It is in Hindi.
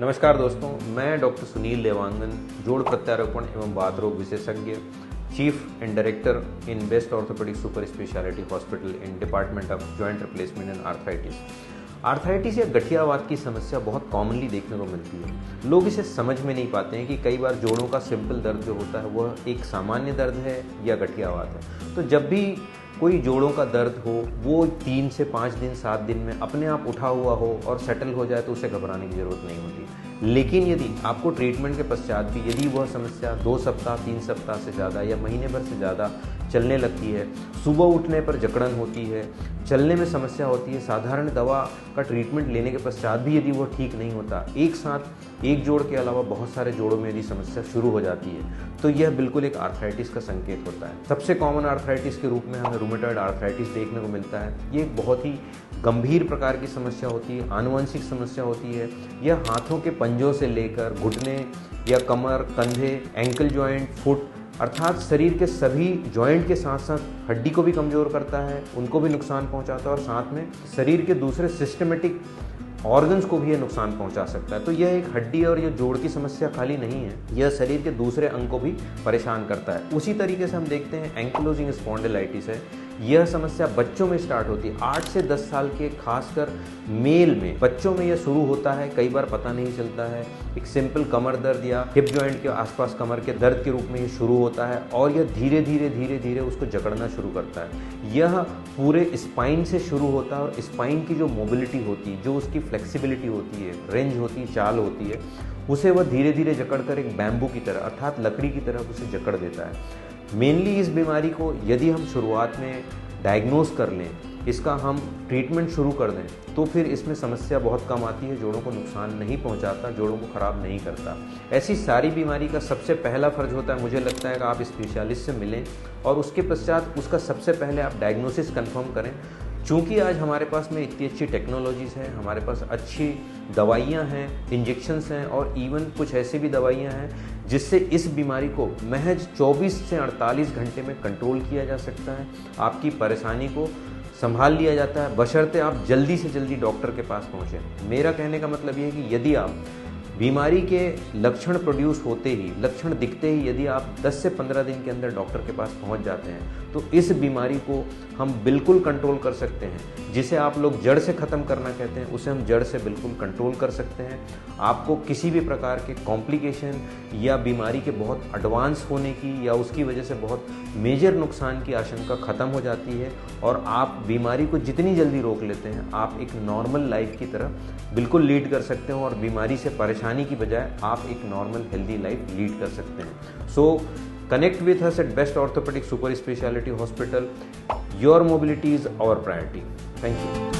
नमस्कार दोस्तों, मैं डॉक्टर सुनील देवांगन, जोड़ प्रत्यारोपण एवं बात रोग विशेषज्ञ, cheap and director in best orthopaedic super speciality hospital in department of joint replacement and arthritis. Arthritis या गठियावात की समस्या बहुत कॉमनली देखने को मिलती है। लोग इसे समझ में नहीं पाते हैं कि कई बार जोड़ों का सिंपल दर्द जो होता है वह एक सामान्य दर्द है या गठियावात है। तो जब भी कोई जोड़ों का दर्द हो वो 3 से 5 दिन 7 दिन में अपने आप उठा हुआ हो और सेटल हो जाए तो उसे घबराने की ज़रूरत नहीं होती। लेकिन यदि आपको ट्रीटमेंट के पश्चात भी यदि वह समस्या 2 सप्ताह 3 सप्ताह से ज़्यादा या महीने भर से ज़्यादा चलने लगती है, सुबह उठने पर जकड़न होती है, चलने में समस्या होती है, साधारण दवा का ट्रीटमेंट लेने के पश्चात भी यदि वो ठीक नहीं होता, एक साथ एक जोड़ के अलावा बहुत सारे जोड़ों में यदि समस्या शुरू हो जाती है तो यह बिल्कुल एक आर्थराइटिस का संकेत होता है। सबसे कॉमन आर्थराइटिस के रूप में हमें रूमेटॉइड आर्थराइटिस देखने को मिलता है। ये एक बहुत ही गंभीर प्रकार की समस्या होती है, आनुवंशिक समस्या होती है। यह हाथों के पंजों से लेकर घुटने या कमर, कंधे, एंकल जॉइंट, फुट अर्थात शरीर के सभी जॉइंट के साथ साथ हड्डी को भी कमज़ोर करता है, उनको भी नुकसान पहुंचाता है और साथ में शरीर के दूसरे सिस्टमेटिक ऑर्गन्स को भी ये नुकसान पहुंचा सकता है। तो यह एक हड्डी और ये जोड़ की समस्या खाली नहीं है, यह शरीर के दूसरे अंग को भी परेशान करता है। उसी तरीके से हम देखते हैं एंकिलोजिंग स्पॉन्डिलाइटिस है। यह समस्या बच्चों में स्टार्ट होती है, 8 से 10 साल के खासकर मेल में बच्चों में यह शुरू होता है, कई बार पता नहीं चलता है। एक सिंपल कमर दर्द या हिप जॉइंट के आसपास कमर के दर्द के रूप में ये शुरू होता है और यह धीरे धीरे उसको जकड़ना शुरू करता है। यह पूरे स्पाइन से शुरू होता है और स्पाइन की जो मोबिलिटी होती है, जो उसकी फ्लेक्सिबिलिटी होती है, रेंज होती है, चाल होती है, उसे वह धीरे धीरे जकड़ कर एक बैम्बू की तरह अर्थात लकड़ी की तरह उसे जकड़ देता है। मेनली इस बीमारी को यदि हम शुरुआत में डायग्नोज कर लें, इसका हम ट्रीटमेंट शुरू कर दें तो फिर इसमें समस्या बहुत कम आती है, जोड़ों को नुकसान नहीं पहुंचाता, जोड़ों को ख़राब नहीं करता। ऐसी सारी बीमारी का सबसे पहला फ़र्ज होता है, मुझे लगता है कि आप स्पेशलिस्ट से मिलें और उसके पश्चात उसका सबसे पहले आप डायग्नोसिस कंफर्म करें। चूँकि आज हमारे पास में इतनी अच्छी टेक्नोलॉजीज़ हैं, हमारे पास अच्छी दवाइयाँ हैं, इंजेक्शंस हैं और इवन कुछ ऐसी भी दवाइयाँ हैं जिससे इस बीमारी को महज 24 से 48 घंटे में कंट्रोल किया जा सकता है। आपकी परेशानी को संभाल लिया जाता है बशर्ते आप जल्दी से जल्दी डॉक्टर के पास पहुँचें। मेरा कहने का मतलब ये है कि यदि आप बीमारी के लक्षण प्रोड्यूस होते ही, लक्षण दिखते ही यदि आप 10 से 15 दिन के अंदर डॉक्टर के पास पहुंच जाते हैं तो इस बीमारी को हम बिल्कुल कंट्रोल कर सकते हैं। जिसे आप लोग जड़ से ख़त्म करना कहते हैं, उसे हम जड़ से बिल्कुल कंट्रोल कर सकते हैं। आपको किसी भी प्रकार के कॉम्प्लिकेशन या बीमारी के बहुत एडवांस होने की या उसकी वजह से बहुत मेजर नुकसान की आशंका ख़त्म हो जाती है और आप बीमारी को जितनी जल्दी रोक लेते हैं आप एक नॉर्मल लाइफ की तरह बिल्कुल लीड कर सकते हो और बीमारी से परेशानी की बजाय आप एक नॉर्मल हेल्दी लाइफ लीड कर सकते हैं। So connect with us at best orthopaedic super speciality hospital. Your mobility is our priority. Thank you.